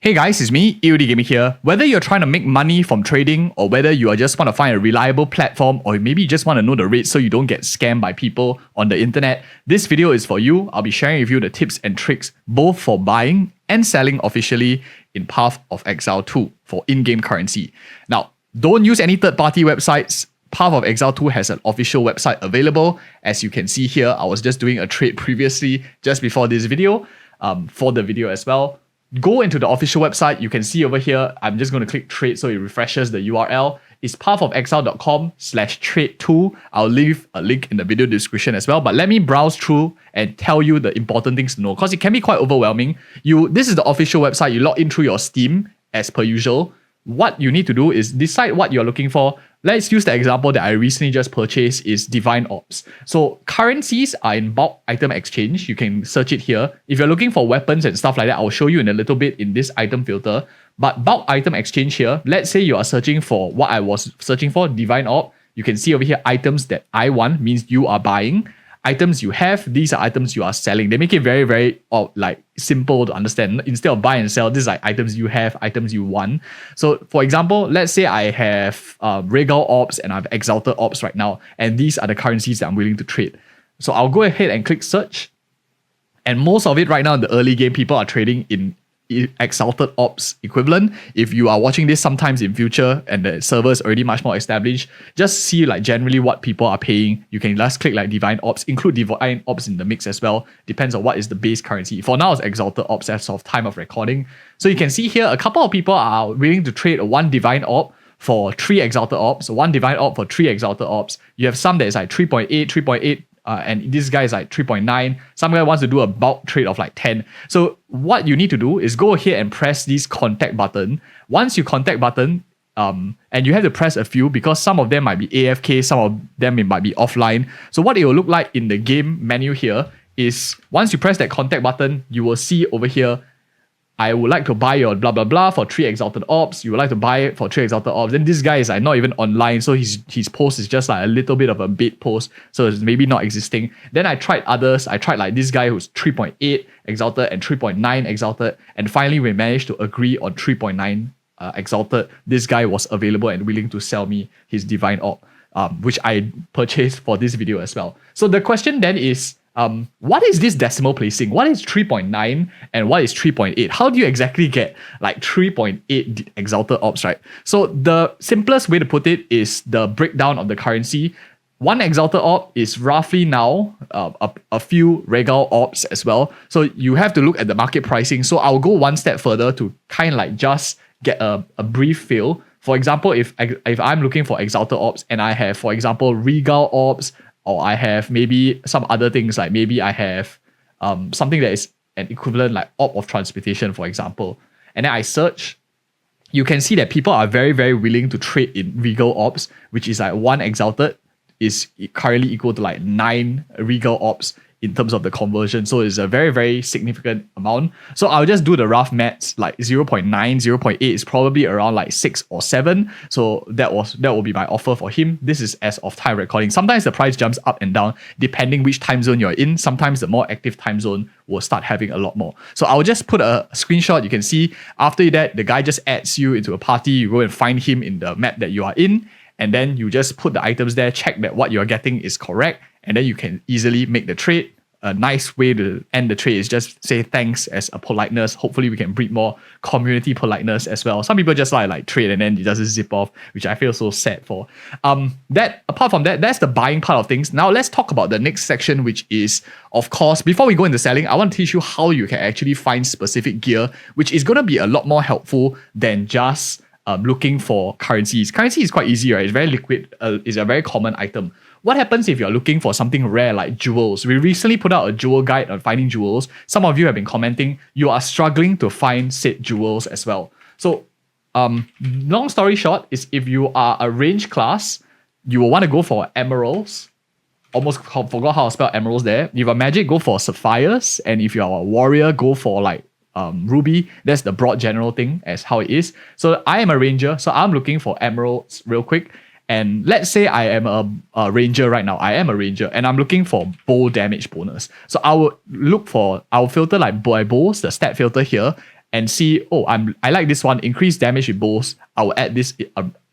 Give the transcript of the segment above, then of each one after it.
Hey guys, it's me, EODGamerZ here. Whether you're trying to make money from trading or whether you just want to find a reliable platform or maybe you just want to know the rates so you don't get scammed by people on the internet, this video is for you. I'll be sharing with you the tips and tricks both for buying and selling officially in Path of Exile 2 for in-game currency. Now, don't use any third-party websites. Path of Exile 2 has an official website available. As you can see here, I was just doing a trade previously just before this video, for the video as well. Go into the official website. You can see over here, I'm just going to click trade so it refreshes the URL. It's pathofexile.com/trade2. I'll leave a link in the video description as well. But let me browse through and tell you the important things to know because it can be quite overwhelming. This is the official website. You log in through your Steam as per usual. What you need to do is decide what you're looking for. Let's use the example that I recently just purchased is Divine Ops. So currencies are in bulk item exchange. You can search it here. If you're looking for weapons and stuff like that, I'll show you in a little bit in this item filter. But bulk item exchange here, let's say you are searching for what I was searching for, Divine Op. You can see over here items that I want means you are buying. Items you have, these are items you are selling. They make it very, very simple to understand. Instead of buy and sell, this is like items you have, items you want. So for example, let's say I have Regal Ops and I have Exalted Ops right now. And these are the currencies that I'm willing to trade. So I'll go ahead and click search. And most of it right now in the early game, people are trading in Exalted Ops equivalent. If you are watching this sometimes in future and the server is already much more established, just see like generally what people are paying. You can just click like Divine Ops, include Divine Ops in the mix as well. Depends on what is the base currency. For now, it's Exalted Ops as of time of recording. So you can see here, a couple of people are willing to trade one Divine Op for 3 Exalted Ops, one Divine Op for 3 Exalted Ops. You have some that is like 3.8, 3.8, and this guy is like 3.9. Some guy wants to do a bulk trade of like 10. So what you need to do is go ahead and press this contact button. Once you contact button, and you have to press a few because some of them might be AFK, some of them it might be offline. So what it will look like in the game menu here is once you press that contact button, you will see over here, I would like to buy your blah blah blah for 3 Exalted Ops. You would like to buy it for 3 Exalted Ops. Then this guy is like not even online, so his post is just like a little bit of a bait post, so it's maybe not existing. Then I tried others. I tried like this guy who's 3.8 Exalted and 3.9 Exalted, and finally we managed to agree on 3.9 Exalted. This guy was available and willing to sell me his Divine Op, which I purchased for this video as well. So the question then is, what is this decimal placing? What is 3.9 and what is 3.8? How do you exactly get like 3.8 Exalted Ops, right? So the simplest way to put it is the breakdown of the currency. One Exalted Op is roughly now a few Regal Ops as well. So you have to look at the market pricing. So I'll go one step further to kind of like just get a brief feel. For example, if I'm looking for Exalted Ops and I have, for example, Regal Ops, or I have maybe some other things like maybe I have something that is an equivalent like Op of Transportation, for example. And then I search, you can see that people are very, very willing to trade in Regal Ops, which is like 1 Exalted is currently equal to like 9 Regal Ops in terms of the conversion. So it's a very, very significant amount. So I'll just do the rough maths, like 0.9, 0.8 is probably around like 6 or 7. So that will be my offer for him. This is as of time recording. Sometimes the price jumps up and down depending which time zone you're in. Sometimes the more active time zone will start having a lot more. So I'll just put a screenshot. You can see after that, the guy just adds you into a party. You go and find him in the map that you are in. And then you just put the items there, check that what you're getting is correct, and then you can easily make the trade. A nice way to end the trade is just say thanks as a politeness. Hopefully we can breed more community politeness as well. Some people just like trade and then it doesn't zip off, which I feel so sad for. Apart from that, that's the buying part of things. Now let's talk about the next section, which is, of course, before we go into selling, I want to teach you how you can actually find specific gear, which is going to be a lot more helpful than just looking for currencies. Currency is quite easy, right? It's very liquid. It's a very common item. What happens if you're looking for something rare like jewels? We recently put out a jewel guide on finding jewels. Some of you have been commenting you are struggling to find said jewels as well. So long story short is if you are a range class, you will want to go for emeralds. Almost forgot how to spell emeralds there. If you're magic, go for sapphires. And if you're a warrior, go for like ruby. That's the broad general thing as how it is. So I am a ranger, so I'm looking for emeralds real quick. And let's say I am a ranger right now. I am a ranger and I'm looking for bow damage bonus. So I'll filter like by bows, the stat filter here. and see, oh, I like this one, increase damage with bows. I will add this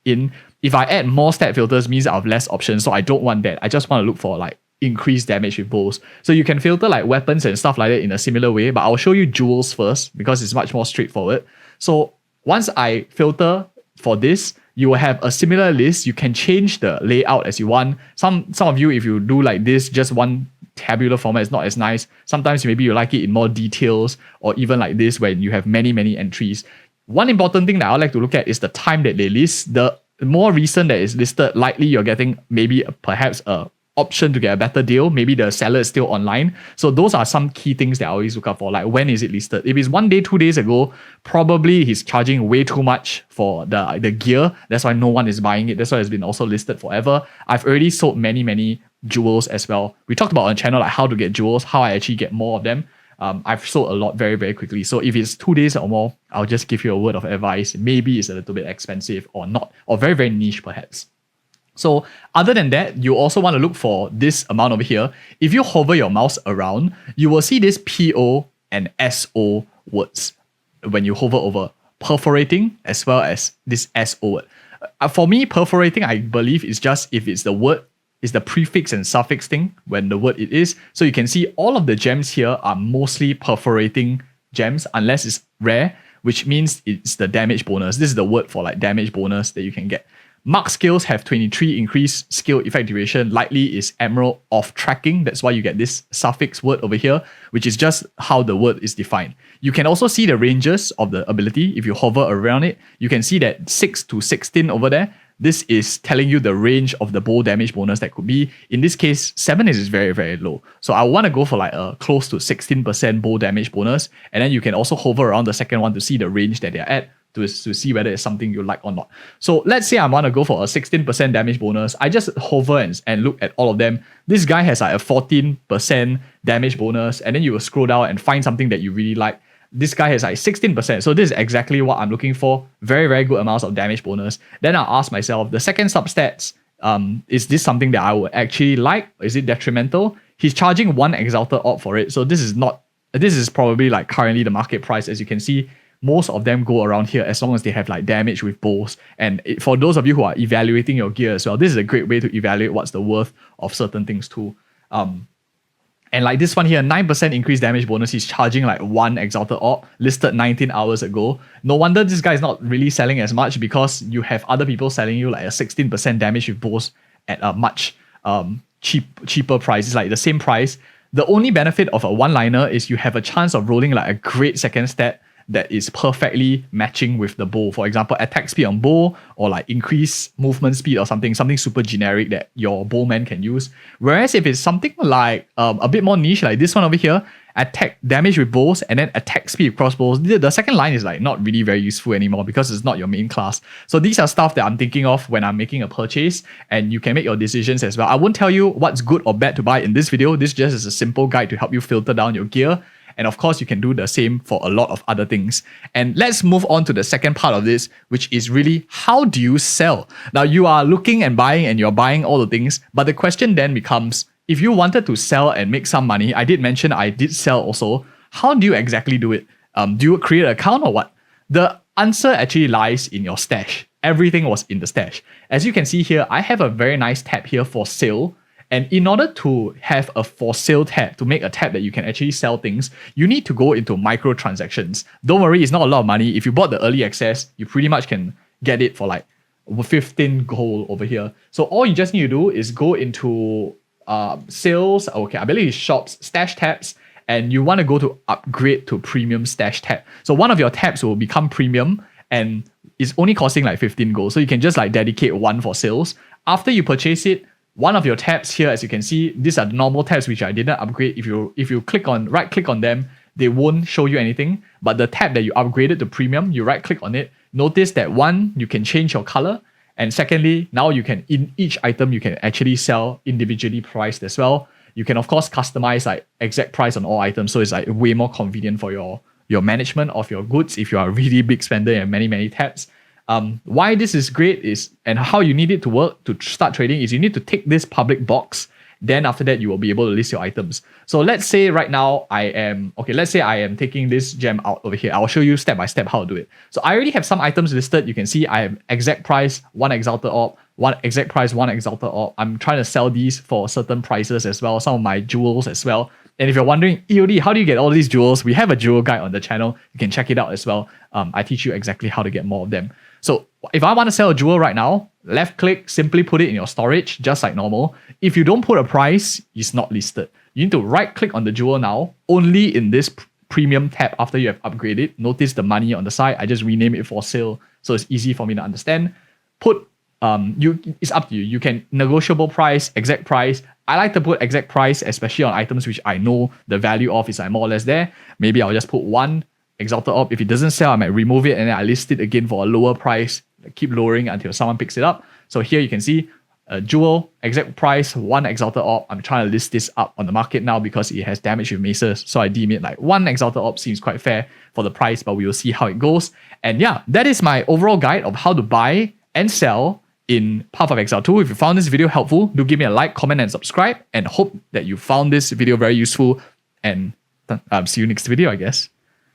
in. If I add more stat filters, means I have less options. So I don't want that. I just want to look for like increased damage with bows. So you can filter like weapons and stuff like that in a similar way, but I'll show you jewels first because it's much more straightforward. So once I filter for this, you will have a similar list. You can change the layout as you want. Some of you, if you do like this, just one tabular format is not as nice. Sometimes maybe you like it in more details, or even like this when you have many entries. One important thing that I would like to look at is the time that they list. The more recent that is listed, likely you're getting maybe perhaps a option to get a better deal. Maybe the seller is still online. So those are some key things that I always look up for, like when is it listed. If it's 1 day, 2 days ago, probably he's charging way too much for the gear. That's why no one is buying it. That's why it's been also listed forever. I've already sold many jewels as well. We talked about on channel like how to get jewels, how I actually get more of them. I've sold a lot very quickly. So if it's 2 days or more, I'll just give you a word of advice. Maybe it's a little bit expensive or not, or very niche perhaps. So other than that, you also want to look for this amount over here. If you hover your mouse around, you will see this PO and SO words when you hover over perforating as well as this SO word. For me, perforating, I believe, is just if it's the word, is the prefix and suffix thing when the word it is. So you can see all of the gems here are mostly perforating gems unless it's rare, which means it's the damage bonus. This is the word for like damage bonus that you can get. Mark skills have 23 increased skill effect duration. Likely is emerald of tracking. That's why you get this suffix word over here, which is just how the word is defined. You can also see the ranges of the ability. If you hover around it, you can see that 6 to 16 over there. This is telling you the range of the bow damage bonus that could be. In this case, 7 is very low. So I want to go for like a close to 16% bow damage bonus. And then you can also hover around the second one to see the range that they're at, to see whether it's something you like or not. So let's say I want to go for a 16% damage bonus. I just hover and look at all of them. This guy has like a 14% damage bonus, and then you will scroll down and find something that you really like. This guy has like 16%. So this is exactly what I'm looking for. Very good amounts of damage bonus. Then I'll ask myself, the second substats, is this something that I would actually like? Is it detrimental? He's charging 1 Exalted Orb for it. So this is probably like currently the market price. As you can see, most of them go around here as long as they have like damage with bows. And for those of you who are evaluating your gear as well, this is a great way to evaluate what's the worth of certain things too. And like this one here, 9% increased damage bonus, he's charging like 1 Exalted Orb, listed 19 hours ago. No wonder this guy is not really selling as much, because you have other people selling you like a 16% damage with bows at a much cheaper price. It's like the same price. The only benefit of a one-liner is you have a chance of rolling like a great second stat that is perfectly matching with the bow. For example, attack speed on bow, or like increase movement speed or something super generic that your bowman can use. Whereas if it's something like a bit more niche, like this one over here, attack damage with bows and then attack speed with crossbows, the second line is like not really very useful anymore because it's not your main class. So these are stuff that I'm thinking of when I'm making a purchase, and you can make your decisions as well. I won't tell you what's good or bad to buy in this video. This just is a simple guide to help you filter down your gear. And of course, you can do the same for a lot of other things. And let's move on to the second part of this, which is really, how do you sell? Now, you are looking and buying, and you're buying all the things, but the question then becomes, if you wanted to sell and make some money, I did mention I did sell also, how do you exactly do it? Do you create an account or what? The answer actually lies in your stash. Everything was in the stash. As you can see here, I have a very nice tab here for sale. And in order to have a for sale tab, to make a tab that you can actually sell things, you need to go into microtransactions. Don't worry, it's not a lot of money. If you bought the early access, you pretty much can get it for like 15 gold over here. So all you just need to do is go into sales, okay, I believe it's shops, stash tabs, and you want to go to upgrade to premium stash tab. So one of your tabs will become premium, and it's only costing like 15 gold. So you can just like dedicate one for sales. After you purchase it, one of your tabs here, as you can see, these are the normal tabs which I didn't upgrade. If you right click on them, they won't show you anything. But the tab that you upgraded to premium, you right click on it. Notice that one, you can change your color. And secondly, now you can, in each item, you can actually sell individually priced as well. You can of course customize like exact price on all items. So it's like way more convenient for your management of your goods if you are a really big spender and many tabs. Why this is great is, and how you need it to work to start trading, is you need to tick this public box, Then after that, you will be able to list your items. So let's say right now let's say I am taking this gem out over here. I'll show you step by step how to do it. So I already have some items listed. You can see I have exact price, 1 Exalted Orb, 1 exact price, 1 Exalted Orb. I'm trying to sell these for certain prices as well, some of my jewels as well. And if you're wondering, EOD, how do you get all these jewels? We have a jewel guide on the channel. You can check it out as well. I teach you exactly how to get more of them. So if I want to sell a jewel right now, left click, simply put it in your storage, just like normal. If you don't put a price, it's not listed. You need to right click on the jewel now, only in this premium tab after you have upgraded. Notice the money on the side. I just rename it for sale, so it's easy for me to understand. It's up to you. You can negotiable price, exact price. I like to put exact price, especially on items which I know the value of is like more or less there. Maybe I'll just put 1 Exalted Orb. If it doesn't sell, I might remove it and then I list it again for a lower price. Keep lowering until someone picks it up. So here you can see a jewel, exact price, 1 Exalted Orb. I'm trying to list this up on the market now because it has damage with maces. So I deem it like 1 Exalted Orb seems quite fair for the price, but we will see how it goes. And yeah, that is my overall guide of how to buy and sell in Path of Exile 2. If you found this video helpful, do give me a like, comment, and subscribe. And hope that you found this video very useful. And see you next video, I guess.